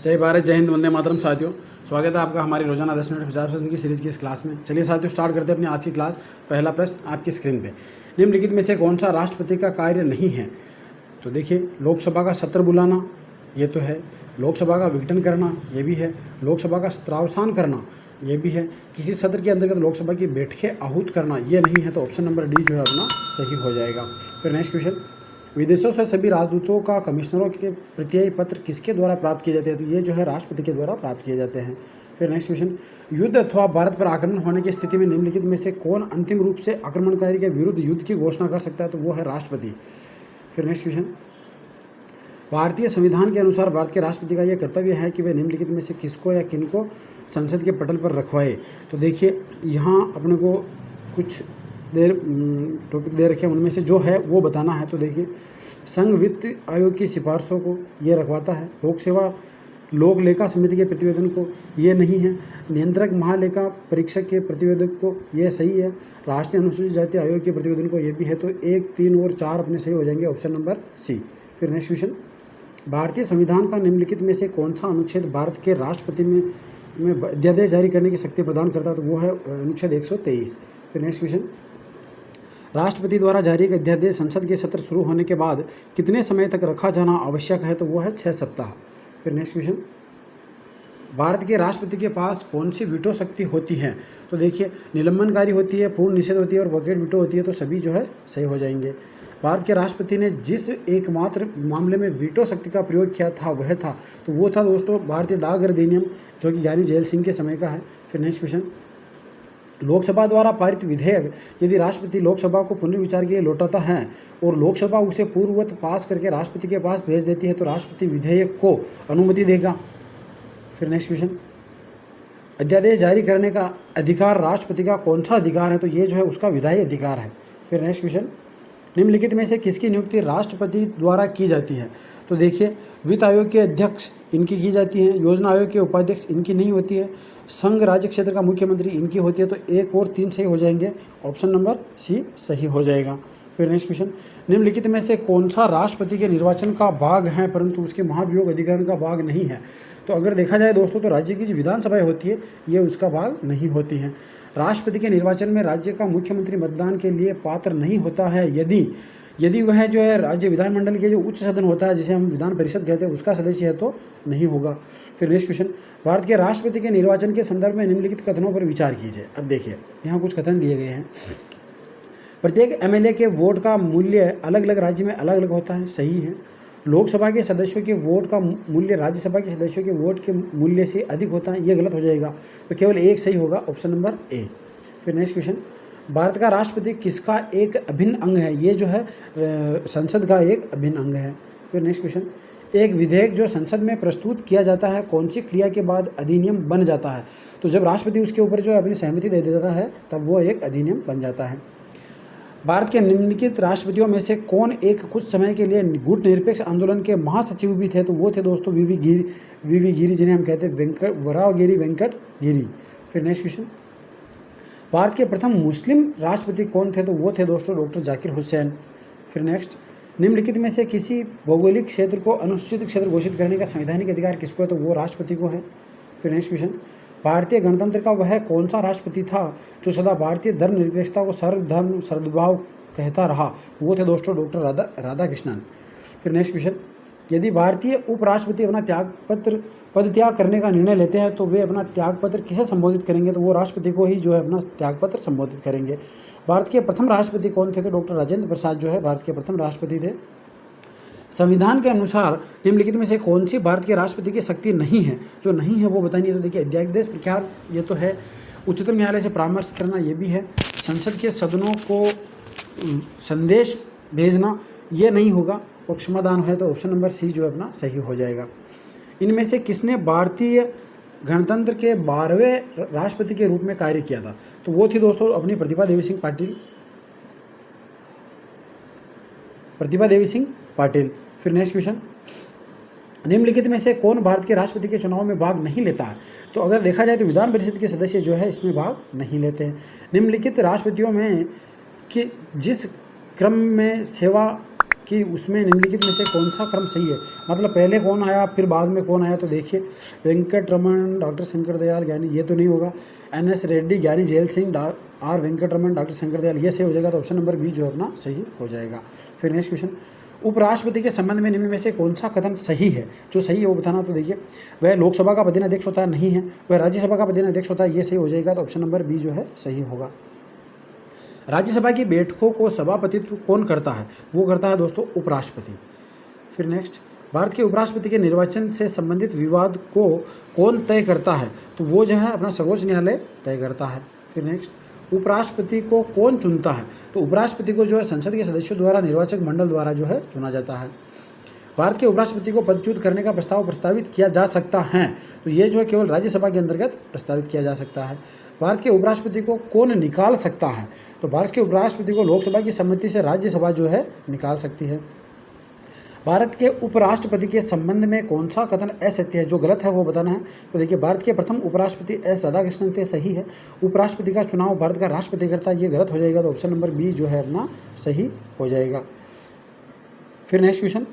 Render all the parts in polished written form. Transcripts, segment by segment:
जय भारत, जय हिंद, वंदे मातरम। साथियों, स्वागत है आपका हमारी रोजाना 10 मिनट 50% की सीरीज की इस क्लास में। चलिए साथियों, स्टार्ट करते हैं अपनी आज की क्लास। पहला प्रश्न आपकी स्क्रीन पे, निम्नलिखित में से कौन सा राष्ट्रपति का कार्य नहीं है? तो देखिए, लोकसभा का सत्र बुलाना, ये तो है। लोकसभा का विघटन करना, ये भी है। लोकसभा का सत्रावसान करना, ये भी है। किसी सत्र के अंतर्गत लोकसभा की बैठकें आहूत करना, ये नहीं है। तो ऑप्शन नंबर डी जो है अपना सही हो जाएगा। फिर नेक्स्ट क्वेश्चन, विदेशों से सभी राजदूतों का कमिश्नरों के प्रत्यय पत्र किसके द्वारा प्राप्त किए जाते हैं? तो ये जो है राष्ट्रपति के द्वारा प्राप्त किए जाते हैं। फिर नेक्स्ट क्वेश्चन, युद्ध अथवा भारत पर आक्रमण होने की स्थिति में निम्नलिखित में से कौन अंतिम रूप से आक्रमणकारी के विरुद्ध युद्ध की घोषणा कर सकता है? तो वो है राष्ट्रपति। फिर नेक्स्ट क्वेश्चन, भारतीय संविधान के अनुसार भारत के राष्ट्रपति का यह कर्तव्य है कि वे निम्नलिखित में से किसको या किनको संसद के पटल पर रखवाए? तो देखिए, यहाँ अपने को कुछ देर टॉपिक दे रखे हैं, उनमें से जो है वो बताना है। तो देखिए, संघ वित्त आयोग की सिफारिशों को ये रखवाता है। लोक सेवा लोक लेखा समिति के प्रतिवेदन को ये नहीं है। नियंत्रक महालेखा परीक्षक के प्रतिवेदन को ये सही है। राष्ट्रीय अनुसूचित जाति आयोग के प्रतिवेदन को ये भी है। तो 1, 3 और 4 अपने सही हो जाएंगे, ऑप्शन नंबर सी। फिर नेक्स्ट क्वेश्चन, भारतीय संविधान का निम्नलिखित में से कौन सा अनुच्छेद भारत के राष्ट्रपति में अध्यादेश जारी करने की शक्ति प्रदान करता है? तो वो है अनुच्छेद 123। फिर नेक्स्ट क्वेश्चन, राष्ट्रपति द्वारा जारी एक अध्यादेश संसद के सत्र शुरू होने के बाद कितने समय तक रखा जाना आवश्यक है? तो वो है 6 सप्ताह। फिर नेक्स्ट क्वेश्चन, भारत के राष्ट्रपति के पास कौन सी वीटो शक्ति होती है? तो देखिए, निलंबनकारी होती है, पूर्ण निषेध होती है और वॉकेट वीटो होती है। तो सभी जो है सही हो जाएंगे। भारत के राष्ट्रपति ने जिस एकमात्र मामले में वीटो शक्ति का प्रयोग किया था वह था, तो वो था दोस्तों भारतीय डाक अधिनियम, जो कि यानी जेल सिंह के समय का है। फिर नेक्स्ट क्वेश्चन, लोकसभा द्वारा पारित विधेयक यदि राष्ट्रपति लोकसभा को पुनर्विचार के लिए लौटाता है और लोकसभा उसे पूर्ववत पास करके राष्ट्रपति के पास भेज देती है, तो राष्ट्रपति विधेयक को अनुमति देगा। फिर नेक्स्ट क्वेश्चन, अध्यादेश जारी करने का अधिकार राष्ट्रपति का कौन सा अधिकार है? तो ये जो है उसका विधायी अधिकार है। फिर नेक्स्ट क्वेश्चन, निम्नलिखित में से किसकी नियुक्ति राष्ट्रपति द्वारा की जाती है? तो देखिए, वित्त आयोग के अध्यक्ष इनकी की जाती है, योजना आयोग के उपाध्यक्ष इनकी नहीं होती है, संघ राज्य क्षेत्र का मुख्यमंत्री इनकी होती है। तो 1 और 3 सही हो जाएंगे, ऑप्शन नंबर सी सही हो जाएगा। फिर नेक्स्ट क्वेश्चन, निम्नलिखित में से कौन सा राष्ट्रपति के निर्वाचन का भाग है परंतु उसके महाभियोग अधिकरण का भाग नहीं है? तो अगर देखा जाए दोस्तों, तो राज्य की जो विधानसभाएं होती है ये उसका भाग नहीं होती हैं। राष्ट्रपति के निर्वाचन में राज्य का मुख्यमंत्री मतदान के लिए पात्र नहीं होता है यदि वह जो है राज्य विधानमंडल के जो उच्च सदन होता है, जिसे हम विधान परिषद कहते हैं, उसका सदस्य है तो नहीं होगा। फिर नेक्स्ट क्वेश्चन, भारत के राष्ट्रपति के निर्वाचन के संदर्भ में निम्नलिखित कथनों पर विचार कीजिए। अब देखिए, यहाँ कुछ कथन दिए गए हैं। प्रत्येक एमएलए के वोट का मूल्य अलग अलग राज्य में अलग अलग होता है, सही है। लोकसभा के सदस्यों के वोट का मूल्य राज्यसभा के सदस्यों के वोट के मूल्य से अधिक होता है, ये गलत हो जाएगा। तो केवल एक सही होगा, ऑप्शन नंबर ए। फिर नेक्स्ट क्वेश्चन, भारत का राष्ट्रपति किसका एक अभिन्न अंग है? ये जो है संसद का एक अभिन्न अंग है। फिर नेक्स्ट क्वेश्चन, एक विधेयक जो संसद में प्रस्तुत किया जाता है कौन सी क्रिया के बाद अधिनियम बन जाता है? तो जब राष्ट्रपति उसके ऊपर जो अपनी सहमति दे देता है तब वो एक अधिनियम बन जाता है। भारत के निम्नलिखित राष्ट्रपतियों में से कौन एक कुछ समय के लिए गुट निरपेक्ष आंदोलन के महासचिव भी थे? तो वो थे दोस्तों वीवी गिरी, जिन्हें हम कहते हैं वराहगिरी वेंकट गिरी। फिर नेक्स्ट क्वेश्चन, भारत के प्रथम मुस्लिम राष्ट्रपति कौन थे? तो वो थे दोस्तों डॉक्टर जाकिर हुसैन। फिर नेक्स्ट, निम्नलिखित में से किसी भौगोलिक क्षेत्र को अनुसूचित क्षेत्र घोषित करने का संवैधानिक अधिकार किसको है? तो वो राष्ट्रपति को है। फिर नेक्स्ट क्वेश्चन, भारतीय गणतंत्र का वह कौन सा राष्ट्रपति था जो सदा भारतीय धर्मनिरपेक्षता को सर्वधर्म सद्भाव कहता रहा? वो थे दोस्तों डॉक्टर राधाकृष्णन। फिर नेक्स्ट क्वेश्चन, यदि भारतीय उपराष्ट्रपति अपना पद त्याग करने का निर्णय लेते हैं तो वे अपना त्यागपत्र किसे संबोधित करेंगे? तो वो राष्ट्रपति को ही जो है अपना त्यागपत्र संबोधित करेंगे। भारत के प्रथम राष्ट्रपति कौन थे? तो डॉक्टर राजेंद्र प्रसाद जो है भारत के प्रथम राष्ट्रपति थे। संविधान के अनुसार निम्नलिखित में से कौन सी भारत के राष्ट्रपति की शक्ति नहीं है? जो नहीं है वो बतानी है। तो देखिए, अध्यादेश प्रख्यात ये तो है, उच्चतम न्यायालय से परामर्श करना ये भी है, संसद के सदनों को संदेश भेजना ये नहीं होगा, और क्षमादान है। तो ऑप्शन नंबर सी जो है अपना सही हो जाएगा। इनमें से किसने भारतीय गणतंत्र के 12वें राष्ट्रपति के रूप में कार्य किया था? तो वो थी दोस्तों अपनी प्रतिभा देवी सिंह पाटिल। फिर नेक्स्ट क्वेश्चन, निम्नलिखित में से कौन भारत के राष्ट्रपति के चुनाव में भाग नहीं लेता है? तो अगर देखा जाए तो विधान परिषद के सदस्य जो है इसमें भाग नहीं लेते हैं। निम्नलिखित राष्ट्रपतियों में कि जिस क्रम में सेवा कि उसमें निम्नलिखित में से कौन सा क्रम सही है, मतलब पहले कौन आया फिर बाद में कौन आया। तो देखिए वेंकट रमन, डॉक्टर शंकर दयाल ज्ञानी, ये तो नहीं होगा। NS Reddy, Giani Zail Singh, R Venkataraman, doctor Shankar Dayal, ये सही हो जाएगा। तो ऑप्शन नंबर बी जो है अपना सही हो जाएगा। फिर नेक्स्ट क्वेश्चन, उपराष्ट्रपति के संबंध में निम्न में से कौन सा कथन सही है, जो सही है वो बताना। तो देखिए वह लोकसभा का पदेन अध्यक्ष होता है, नहीं है। वह राज्यसभा का पदेन अध्यक्ष होता है, ये सही हो जाएगा। तो ऑप्शन नंबर बी जो है सही होगा। राज्यसभा की बैठकों को सभापतित्व कौन करता है, वो करता है दोस्तों उपराष्ट्रपति। फिर नेक्स्ट, भारत के उपराष्ट्रपति के निर्वाचन से संबंधित विवाद को कौन तय करता है, तो वो जो है अपना सर्वोच्च न्यायालय तय करता है। फिर नेक्स्ट, उपराष्ट्रपति को कौन चुनता है, तो उपराष्ट्रपति को जो है संसद के सदस्यों द्वारा निर्वाचक मंडल द्वारा जो है चुना जाता है। भारत के उपराष्ट्रपति को पदच्युत करने का प्रस्ताव प्रस्तावित किया जा सकता है, तो ये जो है केवल राज्यसभा के अंतर्गत प्रस्तावित किया जा सकता है। भारत के उपराष्ट्रपति को कौन निकाल सकता है, तो भारत के उपराष्ट्रपति को लोकसभा की सम्मति से राज्यसभा जो है निकाल सकती है। भारत के उपराष्ट्रपति के संबंध में कौन सा कथन असत्य है, जो गलत है वो बताना है। तो देखिए भारत के प्रथम उपराष्ट्रपति S राधाकृष्णन थे, सही है। उपराष्ट्रपति का चुनाव भारत का राष्ट्रपति करता है, ये गलत हो जाएगा। तो ऑप्शन नंबर बी जो है अपना सही हो जाएगा। फिर नेक्स्ट क्वेश्चन,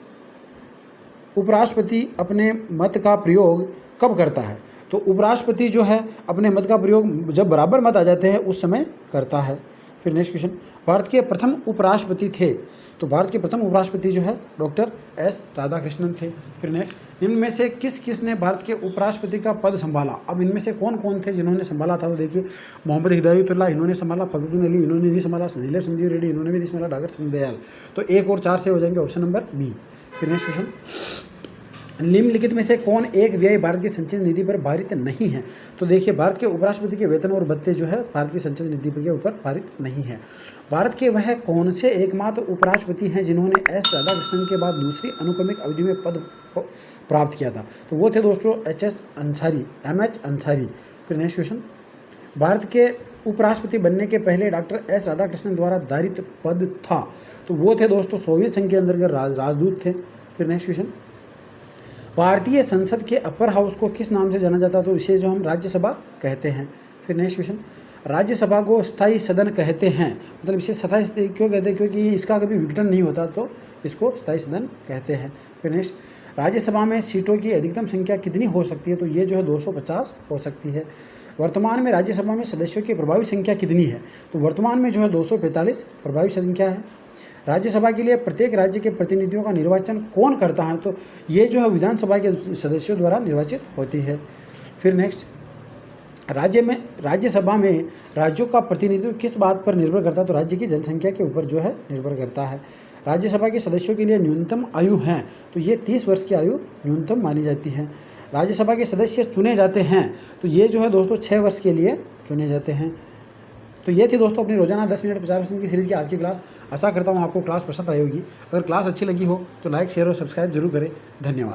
उपराष्ट्रपति अपने मत का प्रयोग कब करता है, तो उपराष्ट्रपति जो है अपने मत का प्रयोग जब बराबर मत आ जाते हैं उस समय करता है। फिर नेक्स्ट क्वेश्चन, भारत के प्रथम उपराष्ट्रपति थे, तो भारत के प्रथम उपराष्ट्रपति जो है डॉक्टर S राधाकृष्णन थे। फिर नेक्स्ट, इनमें में से किस किस ने भारत के उपराष्ट्रपति का पद संभाला, अब इनमें से कौन कौन थे जिन्होंने संभाला था। तो देखिए मोहम्मद हिदायतुल्लाह इन्होंने संभाला, फखरुद्दीन अली इन्होंने नहीं संभाला, नीलम संजीव रेड्डी इन्होंने भी नहीं संभाला, डॉक्टर शंकर दयाल। तो 1 और 4 से हो जाएंगे ऑप्शन नंबर बी। फिर नेक्स्ट क्वेश्चन, निम्नलिखित में से कौन एक व्यय भारत की संचित निधि पर भारित नहीं है, तो देखिए भारत के उपराष्ट्रपति के वेतन और भत्ते जो है भारत की संचित निधि के ऊपर भारित नहीं है। भारत के वह कौन से एकमात्र उपराष्ट्रपति हैं जिन्होंने S राधाकृष्णन के बाद दूसरी अनुक्रमिक अवधि में पद प्राप्त किया था, तो वो थे दोस्तों MH अंसारी। फिर नेक्स्ट क्वेश्चन, भारत के उपराष्ट्रपति बनने के पहले डॉक्टर S राधाकृष्णन द्वारा धारित पद था, तो वो थे दोस्तों सोवियत संघ के अंतर्गत राजदूत थे। फिर नेक्स्ट क्वेश्चन, भारतीय संसद के अपर हाउस को किस नाम से जाना जाता है, तो इसे जो हम राज्यसभा कहते हैं। फिर नेक्स्ट क्वेश्चन, राज्यसभा को स्थायी सदन कहते हैं, मतलब इसे स्थायी क्यों कहते हैं, क्योंकि इसका कभी विघटन नहीं होता तो इसको स्थायी सदन कहते हैं। फिर नेक्स्ट, राज्यसभा में सीटों की अधिकतम संख्या कितनी हो सकती है, तो ये जो है 250 हो सकती है। वर्तमान में राज्यसभा में सदस्यों की प्रभावी संख्या कितनी है, तो वर्तमान में जो है 245 प्रभावी संख्या है। राज्यसभा के लिए प्रत्येक राज्य के प्रतिनिधियों का निर्वाचन कौन करता है, तो ये जो है विधानसभा के सदस्यों द्वारा निर्वाचित होती है। फिर नेक्स्ट, राज्यसभा में राज्यों का प्रतिनिधित्व किस बात पर निर्भर करता है, तो राज्य की जनसंख्या के ऊपर जो है निर्भर करता है। राज्यसभा के सदस्यों के लिए न्यूनतम आयु है, तो ये 30 वर्ष की आयु न्यूनतम मानी जाती है। राज्यसभा के सदस्य चुने जाते हैं, तो ये जो है दोस्तों 6 वर्ष के लिए चुने जाते हैं। तो ये थी दोस्तों अपनी रोजाना 10 मिनट 50% की सीरीज़ की आज की क्लास। आशा करता हूँ आपको क्लास पसंद आई होगी। अगर क्लास अच्छी लगी हो तो लाइक शेयर और सब्सक्राइब जरूर करें। धन्यवाद।